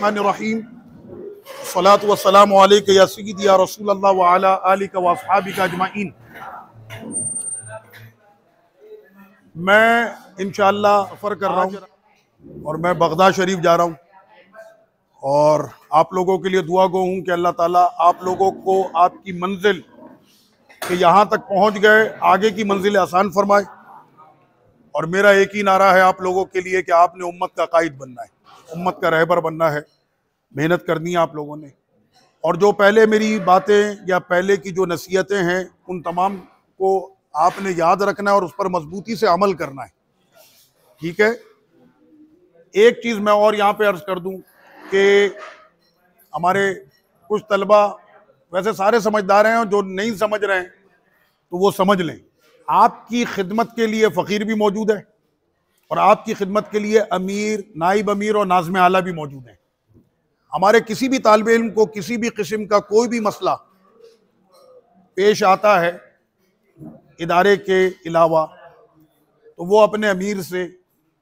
रहीम सलातु वस्सलामु अलैका या सय्यदी या रसूल अल्लाह व अला आलिका व अस्हाबिका अजमाइन। मैं इंशाअल्लाह सफ़र कर रहा हूँ और मैं बगदाद शरीफ जा रहा हूँ और आप लोगों के लिए दुआ गो हूँ कि अल्लाह ताला आप लोगों को आपकी मंजिल के यहाँ तक पहुँच गए आगे की मंजिल आसान फरमाए। और मेरा एक ही नारा है आप लोगों के लिए कि आपने उम्मत का कायद बनना है, उम्मत का रहबर बनना है, मेहनत करनी है आप लोगों ने। और जो पहले मेरी बातें या पहले की जो नसीहतें हैं उन तमाम को आपने याद रखना है और उस पर मजबूती से अमल करना है, ठीक है। एक चीज़ मैं और यहाँ पे अर्ज कर दूँ कि हमारे कुछ तलबा वैसे सारे समझदार हैं और जो नहीं समझ रहे हैं तो वो समझ लें, आपकी खिदमत के लिए फ़कीर भी मौजूद है और आपकी खिदमत के लिए अमीर, नाइब अमीर और नाज़िम आला भी मौजूद हैं। हमारे किसी भी तालिब इल्म को किसी भी किस्म का कोई भी मसला पेश आता है इदारे के अलावा तो वो अपने अमीर से,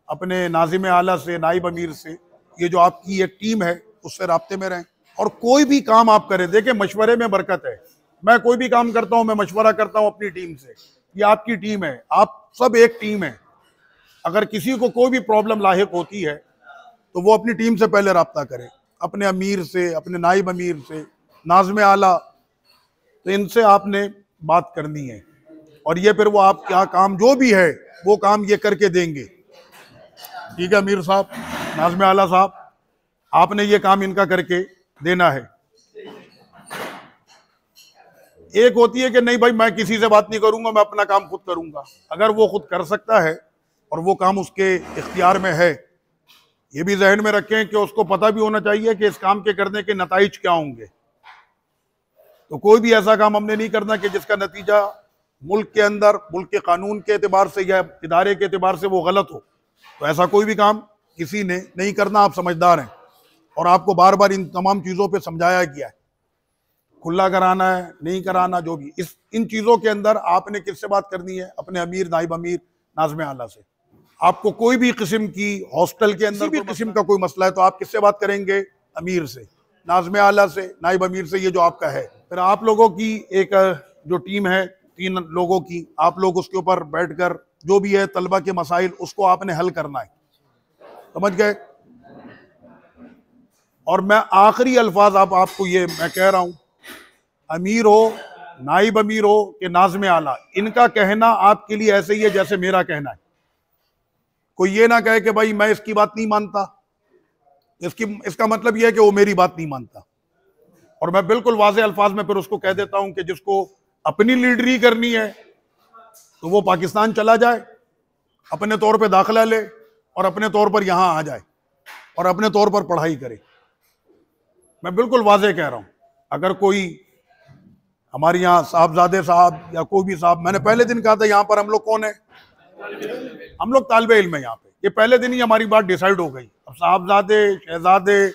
अपने नाज़िम आला से, नाइब अमीर से, ये जो आपकी एक टीम है उससे राब्ते में रहें। और कोई भी काम आप करें, देखिए मशवरे में बरकत है। मैं कोई भी काम करता हूँ मैं मशवरा करता हूँ अपनी टीम से, ये आपकी टीम है, आप सब एक टीम है। अगर किसी को कोई भी प्रॉब्लम लाहिक होती है तो वो अपनी टीम से पहले राब्ता करे, अपने अमीर से, अपने नाइब अमीर से, नाज़िम आला, तो इनसे आपने बात करनी है और ये फिर वो आप क्या काम जो भी है वो काम ये करके देंगे, ठीक है। अमीर साहब, नाज़िम आला साहब, आपने ये काम इनका करके देना है। एक होती है कि नहीं भाई मैं किसी से बात नहीं करूंगा, मैं अपना काम खुद करूंगा। अगर वो खुद कर सकता है और वो काम उसके इख्तियार में है, ये भी जहन में रखें कि उसको पता भी होना चाहिए कि इस काम के करने के नताइज क्या होंगे। तो कोई भी ऐसा काम हमने नहीं करना कि जिसका नतीजा मुल्क के अंदर, मुल्क के कानून के एतबार से या इदारे के एतबार से वो गलत हो। तो ऐसा कोई भी काम किसी ने नहीं करना। आप समझदार हैं और आपको बार बार इन तमाम चीज़ों पे समझाया गया है, खुला कराना है, नहीं कराना, जो भी इन चीज़ों के अंदर आपने किससे बात करनी है? अपने अमीर, नाइब अमीर, नाज़िम आला से। आपको कोई भी किस्म की हॉस्टल के अंदर किसी भी किस्म का कोई मसला है तो आप किससे बात करेंगे? अमीर से, नाज़िम आला से, नाइब अमीर से, ये जो आपका है। फिर आप लोगों की एक जो टीम है 3 लोगों की, आप लोग उसके ऊपर बैठकर जो भी है तलबा के मसाइल उसको आपने हल करना है, समझ गए। और मैं आखिरी अल्फाज आपको ये मैं कह रहा हूँ, अमीर हो, नाइब अमीर हो कि नाज़िम आला, इनका कहना आपके लिए ऐसे ही है जैसे मेरा कहना है। कोई ये ना कहे कि भाई मैं इसकी बात नहीं मानता, इसका मतलब यह है कि वो मेरी बात नहीं मानता। और मैं बिल्कुल वाज़ेह अल्फाज में फिर उसको कह देता हूं कि जिसको अपनी लीडरी करनी है तो वो पाकिस्तान चला जाए, अपने तौर पे दाखिला ले और अपने तौर पर यहां आ जाए और अपने तौर पर पढ़ाई करे। मैं बिल्कुल वाज़ेह कह रहा हूं। अगर कोई हमारे यहाँ साहबजादे साहब या कोई भी साहब, मैंने पहले दिन कहा था यहाँ पर हम लोग कौन है? हम लोग तालिबे इल्म है यहाँ पे। ये पहले दिन ही हमारी बात डिसाइड हो गई। अब साहबजादे, शहजादे,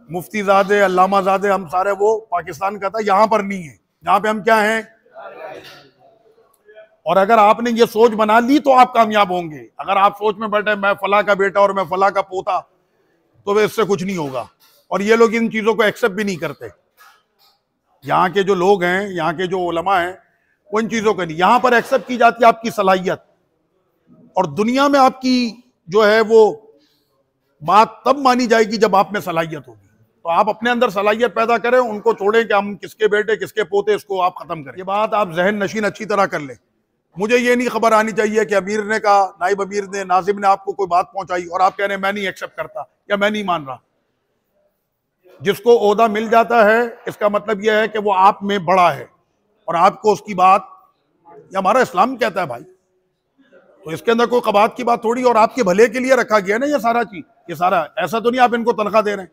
मुफ्तीजादे, अल्लामाजादे, हम सारे वो पाकिस्तान का था, यहाँ पर नहीं है। यहाँ पे हम क्या हैं? और अगर आपने ये सोच बना ली तो आप कामयाब होंगे। अगर आप सोच में बैठे मैं फला का बेटा और मैं फला का पोता, तो इससे कुछ नहीं होगा। और ये लोग इन चीज़ों को एक्सेप्ट भी नहीं करते। यहाँ के जो लोग हैं, यहाँ के जो उलमा हैं, वो इन चीज़ों को नहीं, यहाँ पर एक्सेप्ट की जाती है आपकी सलाहियत। और दुनिया में आपकी जो है वो बात तब मानी जाएगी जब आप में सलाहियत होगी। तो आप अपने अंदर सलाहियत पैदा करें, उनको छोड़ें कि हम किसके बेटे किसके पोते, इसको आप खत्म करें। ये बात आप जहन नशीन अच्छी तरह कर लें। मुझे ये नहीं खबर आनी चाहिए कि अमीर ने कहा, नाइब अमीर ने, नाज़िम ने आपको कोई बात पहुंचाई और आप कह रहे हैं मैं नहीं एक्सेप्ट करता या मैं नहीं मान रहा। जिसको ओहदा मिल जाता है इसका मतलब यह है कि वो आप में बड़ा है और आपको उसकी बात, या हमारा इस्लाम कहता है भाई, तो इसके अंदर कोई कबात की बात थोड़ी। और आपके भले के लिए रखा गया ना ये सारा चीज, ये सारा, ऐसा तो नहीं आप इनको तनख्वाह दे रहे हैं,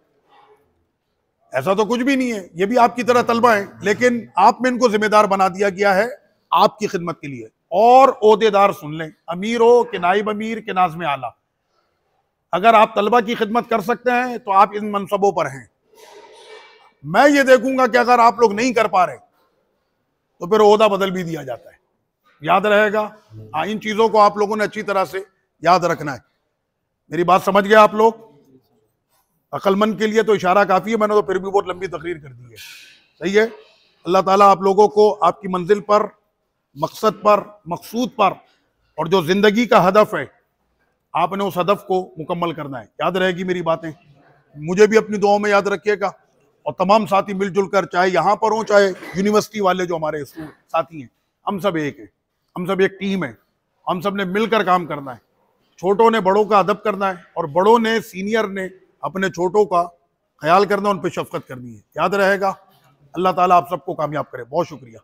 ऐसा तो कुछ भी नहीं है। ये भी आपकी तरह तलबा है, लेकिन आप में इनको जिम्मेदार बना दिया गया है आपकी खिदमत के लिए। और ओहदेदार सुन लें, अमीर हो कि नाइब अमीर के नाज़िम आला, अगर आप तलबा की खिदमत कर सकते हैं तो आप इन मनसबों पर हैं। मैं ये देखूंगा कि अगर आप लोग नहीं कर पा रहे तो फिर ओहदा बदल भी दिया जाता है, याद रहेगा। हाँ, इन चीज़ों को आप लोगों ने अच्छी तरह से याद रखना है। मेरी बात समझ गए आप लोग? अक्लमंद के लिए तो इशारा काफ़ी है, मैंने तो फिर भी बहुत लंबी तकरीर कर दी है। सही है। अल्लाह ताला आप लोगों को आपकी मंजिल पर, मकसद पर, मकसूद पर, और जो ज़िंदगी का हदफ है, आपने उस हदफ को मुकम्मल करना है। याद रहेगी मेरी बातें, मुझे भी अपनी दुआओं में याद रखिएगा, और तमाम साथी मिलजुल कर, चाहे यहाँ पर हों चाहे यूनिवर्सिटी वाले जो हमारे साथी हैं, हम सब एक हैं, हम सब एक टीम है, हम सब ने मिलकर काम करना है। छोटों ने बड़ों का अदब करना है, और बड़ों ने, सीनियर ने अपने छोटों का ख्याल करना, उन पर शफकत करनी है। याद रहेगा। अल्लाह ताला आप सबको कामयाब करे। बहुत शुक्रिया।